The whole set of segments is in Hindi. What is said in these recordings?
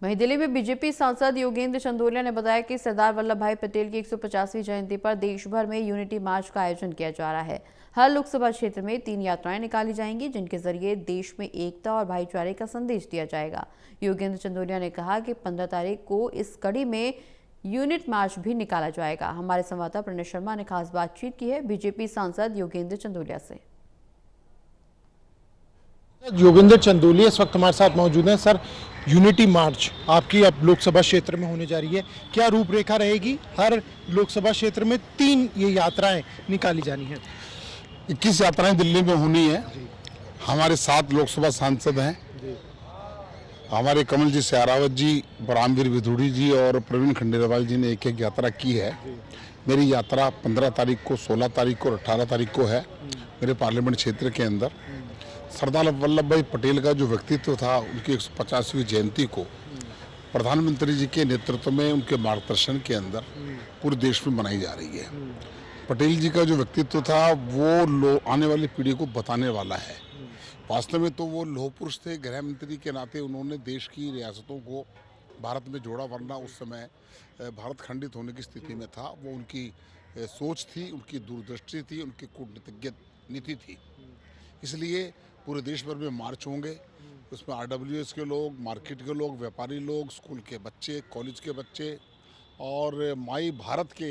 वहीं दिल्ली में बीजेपी सांसद योगेंद्र चंदोलिया ने बताया कि सरदार वल्लभ भाई पटेल की 150वीं जयंती पर देश भर में यूनिटी मार्च का आयोजन किया जा रहा है। हर लोकसभा क्षेत्र में 3 यात्राएं निकाली जाएंगी, जिनके जरिए देश में एकता और भाईचारे का संदेश दिया जाएगा। योगेंद्र चंदोलिया ने कहा कि 15 तारीख को इस कड़ी में यूनिट मार्च भी निकाला जाएगा। हमारे संवाददाता प्रणय शर्मा ने खास बातचीत की है बीजेपी सांसद योगेंद्र चंदोलिया से। योगेंद्र चंदोलिया इस वक्त हमारे साथ मौजूद हैं। सर, यूनिटी मार्च आपकी अब लोकसभा क्षेत्र में होने जा रही है, क्या रूपरेखा रहेगी? हर लोकसभा क्षेत्र में 3 ये यात्राएं निकाली जानी है। 21 यात्राएं दिल्ली में होनी है। हमारे 7 लोकसभा सांसद हैं। हमारे कमल जी सहरावत जी, रामवीर विधुड़ी जी और प्रवीण खंडेलवाल जी ने एक यात्रा की है। मेरी यात्रा 15 तारीख को, 16 तारीख को और 18 तारीख को है मेरे पार्लियामेंट क्षेत्र के अंदर। सरदार वल्लभ भाई पटेल का जो व्यक्तित्व था, उनकी 150वीं जयंती को प्रधानमंत्री जी के नेतृत्व में, उनके मार्गदर्शन के अंदर पूरे देश में मनाई जा रही है। पटेल जी का जो व्यक्तित्व था वो आने वाली पीढ़ी को बताने वाला है। वास्तव में तो वो लौह पुरुष थे, गृह मंत्री के नाते उन्होंने देश की रियासतों को भारत में जोड़ा, वरना उस समय भारत खंडित होने की स्थिति में था। वो उनकी सोच थी, उनकी दूरदृष्टि थी, उनकी कूटनीतिज्ञ नीति थी। इसलिए पूरे देश भर में मार्च होंगे। उसमें RWS के लोग, मार्केट के लोग, व्यापारी लोग, स्कूल के बच्चे, कॉलेज के बच्चे और माई भारत के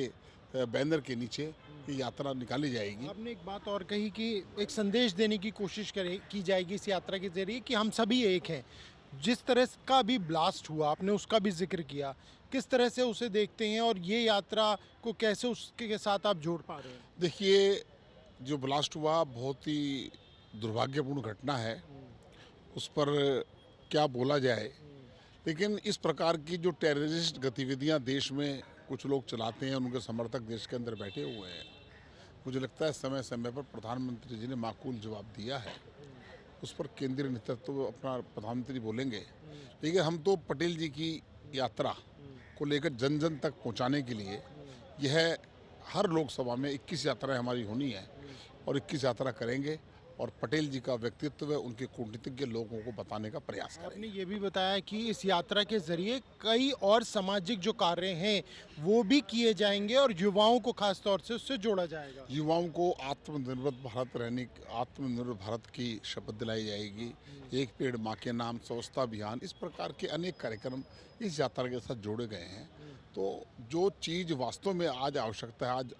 बैनर के नीचे ये यात्रा निकाली जाएगी। आपने एक बात और कही कि एक संदेश देने की कोशिश की जाएगी इस यात्रा के जरिए कि हम सभी एक हैं। जिस तरह का अभी ब्लास्ट हुआ, आपने उसका भी जिक्र किया, किस तरह से उसे देखते हैं और ये यात्रा को कैसे उसके साथ आप जोड़ पा रहे हैं? देखिए, जो ब्लास्ट हुआ बहुत ही दुर्भाग्यपूर्ण घटना है, उस पर क्या बोला जाए। लेकिन इस प्रकार की जो टेररिस्ट गतिविधियां देश में कुछ लोग चलाते हैं, उनके समर्थक देश के अंदर बैठे हुए हैं। मुझे लगता है समय समय पर प्रधानमंत्री जी ने माकूल जवाब दिया है। उस पर केंद्रीय नेतृत्व अपना प्रधानमंत्री बोलेंगे। लेकिन हम तो पटेल जी की यात्रा को लेकर जन जन तक पहुंचाने के लिए यह हर लोकसभा में 21 यात्राएं हमारी होनी है और 21 यात्रा करेंगे और पटेल जी का व्यक्तित्व, उनके कूटनीतिज्ञ लोगों को बताने का प्रयास करेंगे। आपने ये भी बताया कि इस यात्रा के जरिए कई और सामाजिक जो कार्य हैं वो भी किए जाएंगे और युवाओं को खास तौर से उससे जोड़ा जाएगा। युवाओं को आत्मनिर्भर भारत की शपथ दिलाई जाएगी। एक पेड़ माँ के नाम, स्वच्छता अभियान, इस प्रकार के अनेक कार्यक्रम इस यात्रा के साथ जोड़े गए हैं। तो जो चीज़ वास्तव में आज आवश्यकता है, आज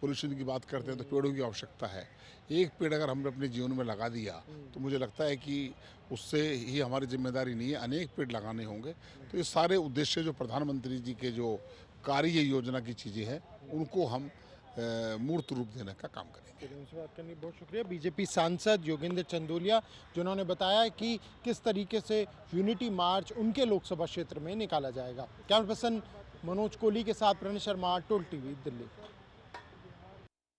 पोल्यूशन की बात करते हैं तो पेड़ों की आवश्यकता है। एक पेड़ अगर हमने अपने जीवन में लगा दिया तो मुझे लगता है कि उससे ही हमारी जिम्मेदारी नहीं है, अनेक पेड़ लगाने होंगे। तो ये सारे उद्देश्य जो प्रधानमंत्री जी के जो कार्य योजना की चीज़ें हैं, उनको हम मूर्त रूप देने का काम करेंगे। उनसे बात करने बहुत शुक्रिया। बीजेपी सांसद योगेंद्र चंदोलिया, जिन्होंने बताया कि किस तरीके से यूनिटी मार्च उनके लोकसभा क्षेत्र में निकाला जाएगा। कैमरा पर्सन मनोज कोहली के साथ प्रणय शर्मा, टोल टीवी, दिल्ली।